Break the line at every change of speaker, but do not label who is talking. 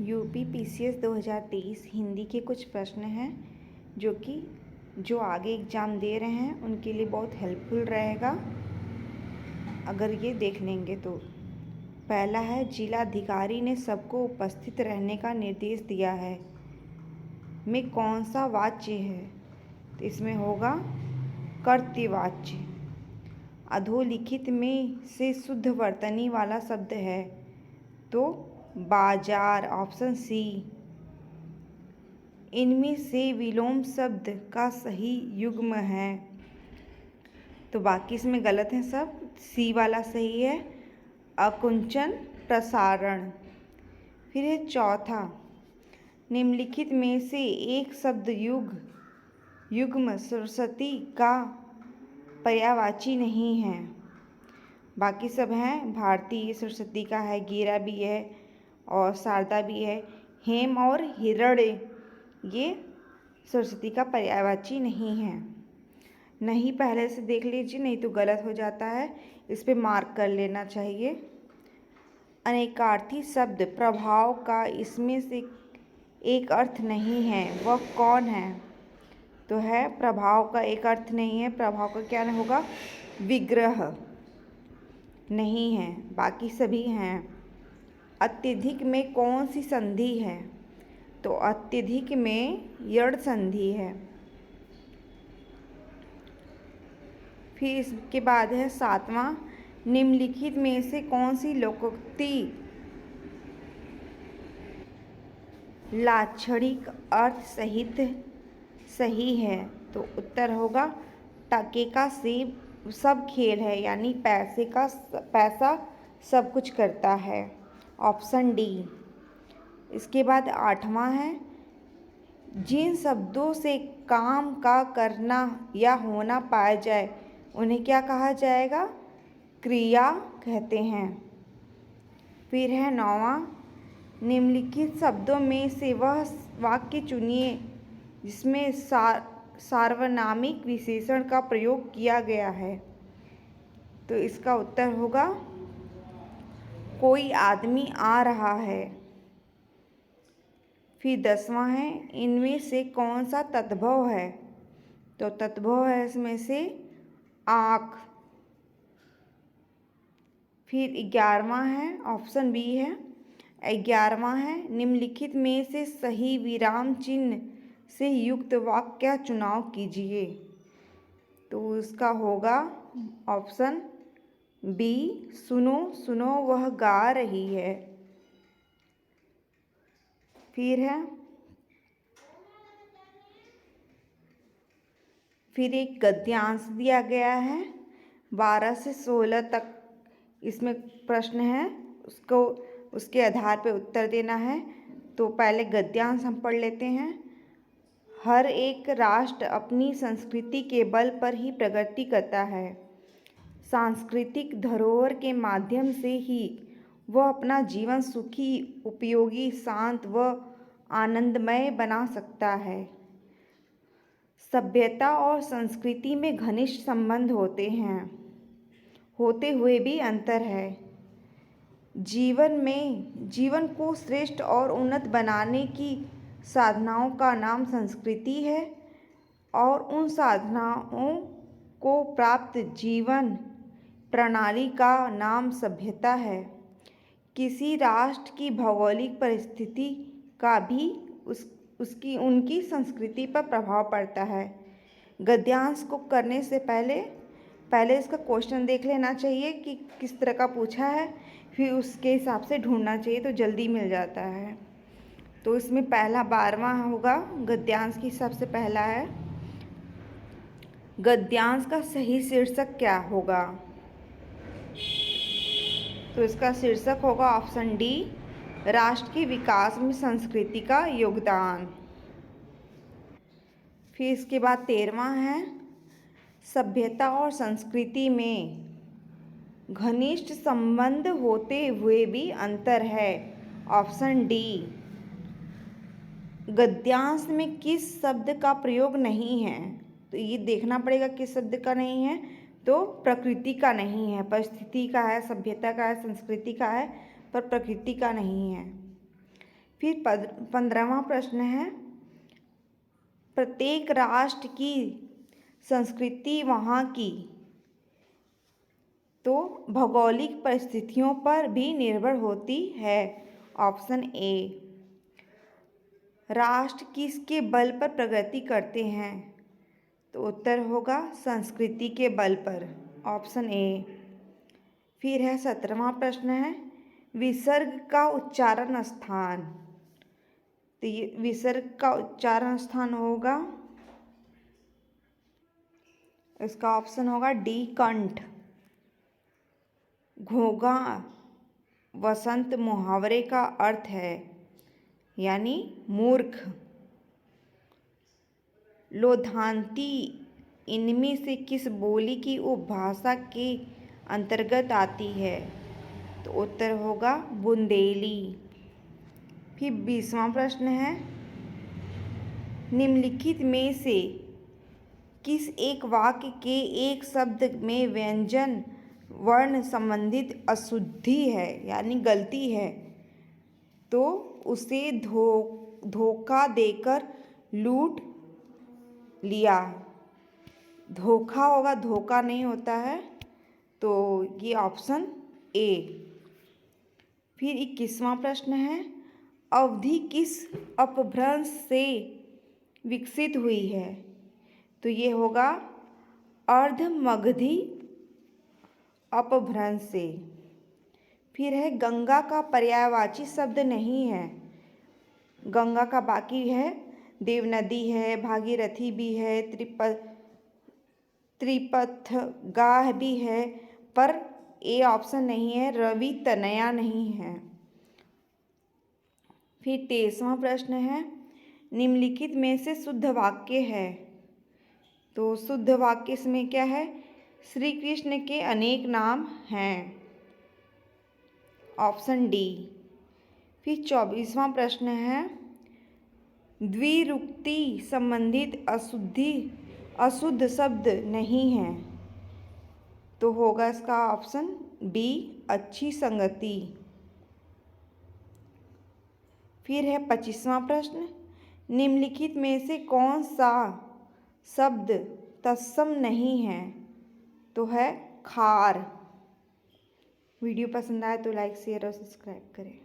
UP PCS 2023 Hindi के कुछ प्रश्न हैं जो आगे एग्ज़ाम दे रहे हैं उनके लिए बहुत हेल्पफुल रहेगा अगर ये देख लेंगे तो। पहला है, जिलाधिकारी ने सबको उपस्थित रहने का निर्देश दिया है में कौन सा वाच्य है? तो इसमें होगा कर्तव्यवाच्य। अधोलिखित में से शुद्ध वर्तनी वाला शब्द है तो बाजार, ऑप्शन सी। इनमें से विलोम शब्द का सही युग्म है तो बाकी इसमें गलत है सब, सी वाला सही है, अकुंचन प्रसारण। फिर है चौथा, निम्नलिखित में से एक शब्द युग्म सरस्वती का पर्यायवाची नहीं है। बाकी सब हैं, भारती सरस्वती का है, गीरा भी है और शारदा भी है। हेम और हिरण्य ये सरस्वती का पर्यायवाची नहीं है। नहीं पहले से देख लीजिए, नहीं तो गलत हो जाता है, इस पे मार्क कर लेना चाहिए। अनेकार्थी शब्द प्रभाव का इसमें से एक अर्थ नहीं है, वह कौन है? तो है प्रभाव का एक अर्थ नहीं है, प्रभाव का क्या होगा? विग्रह नहीं है, बाकी सभी हैं। अत्यधिक में कौन सी संधि है? तो अत्यधिक में यड़ संधि है। फिर इसके बाद है सातवां, निम्नलिखित में से कौन सी लोकोक्ति लाक्षणिक अर्थ सहित सही है? तो उत्तर होगा टके का सेब सब खेल है, यानी पैसा सब कुछ करता है, ऑप्शन डी। इसके बाद आठवां है, जिन शब्दों से काम का करना या होना पाया जाए उन्हें क्या कहा जाएगा? क्रिया कहते हैं। फिर है नौवां, निम्नलिखित शब्दों में से वह वाक्य चुनिए जिसमें सार्वनामिक विशेषण का प्रयोग किया गया है। तो इसका उत्तर होगा कोई आदमी आ रहा है। फिर 10वां है, इनमें से कौन सा तद्भव है? तो तद्भव है इसमें से आँख। फिर 11वां है, ऑप्शन बी है। 11वां है, निम्नलिखित में से सही विराम चिन्ह से युक्त वाक्य का चुनाव कीजिए। तो इसका होगा ऑप्शन बी, सुनो सुनो वह गा रही है। फिर एक गद्यांश दिया गया है 12 से 16 तक इसमें प्रश्न है, उसके आधार पर उत्तर देना है। तो पहले गद्यांश हम पढ़ लेते हैं। हर एक राष्ट्र अपनी संस्कृति के बल पर ही प्रगति करता है। सांस्कृतिक धरोहर के माध्यम से ही वह अपना जीवन सुखी, उपयोगी, शांत व आनंदमय बना सकता है। सभ्यता और संस्कृति में घनिष्ठ संबंध होते हुए भी अंतर है। जीवन को श्रेष्ठ और उन्नत बनाने की साधनाओं का नाम संस्कृति है और उन साधनाओं को प्राप्त जीवन प्रणाली का नाम सभ्यता है। किसी राष्ट्र की भौगोलिक परिस्थिति का भी उनकी संस्कृति पर प्रभाव पड़ता है। गद्यांश को करने से पहले इसका क्वेश्चन देख लेना चाहिए कि किस तरह का पूछा है, फिर उसके हिसाब से ढूंढना चाहिए तो जल्दी मिल जाता है। तो इसमें पहला 12वां होगा, गद्यांश की सबसे पहला है। गद्यांश का सही शीर्षक क्या होगा? तो इसका शीर्षक होगा ऑप्शन डी, राष्ट्र के विकास में संस्कृति का योगदान। फिर इसके बाद 13वां है, सभ्यता और संस्कृति में घनिष्ठ संबंध होते हुए भी अंतर है, ऑप्शन डी। गद्यांश में किस शब्द का प्रयोग नहीं है? तो ये देखना पड़ेगा किस शब्द का नहीं है। तो प्रकृति का नहीं है, परिस्थिति का है, सभ्यता का है, संस्कृति का है, पर प्रकृति का नहीं है। फिर 15वां प्रश्न है, प्रत्येक राष्ट्र की संस्कृति वहाँ की तो भौगोलिक परिस्थितियों पर भी निर्भर होती है। Option A. राष्ट्र किसके बल पर प्रगति करते हैं? तो उत्तर होगा संस्कृति के बल पर। Option A. फिर है 17वां प्रश्न है, विसर्ग का उच्चारण स्थान। तो ये विसर्ग का उच्चारण स्थान होगा, इसका ऑप्शन होगा डी, कंठ। घोंघा वसंत मुहावरे का अर्थ है, यानी मूर्ख। लोधांती इनमें से किस बोली की उपभाषा के अंतर्गत आती है? तो उत्तर होगा बुंदेली। फिर 20वां प्रश्न है, निम्नलिखित में से किस एक वाक्य के एक शब्द में व्यंजन वर्ण संबंधित अशुद्धि है, यानी गलती है, तो उसे धोखा देकर लूट लिया। धोखा होगा, धोखा नहीं होता है, तो ये ऑप्शन ए। फिर 21वां प्रश्न है, अवधि किस अपभ्रंश से विकसित हुई है? तो ये होगा अर्धमगधी अपभ्रंश से। फिर है, गंगा का पर्यायवाची शब्द नहीं है। गंगा का बाकी है, देवनदी है, भागीरथी भी है, त्रिपथगाह भी है, पर ए ऑप्शन नहीं है, रवि तनया नहीं है। फिर 23वां प्रश्न है, निम्नलिखित में से शुद्ध वाक्य है। तो शुद्ध वाक्य इसमें क्या है? श्री कृष्ण के अनेक नाम हैं। Option D. फिर 24वां प्रश्न है, द्विरुक्ति संबंधित अशुद्ध शब्द नहीं है। तो होगा इसका ऑप्शन बी, अच्छी संगति। फिर है 25वां प्रश्न, निम्नलिखित में से कौन सा शब्द तत्सम नहीं है? तो है खार। वीडियो पसंद आए तो लाइक, शेयर और सब्सक्राइब करें।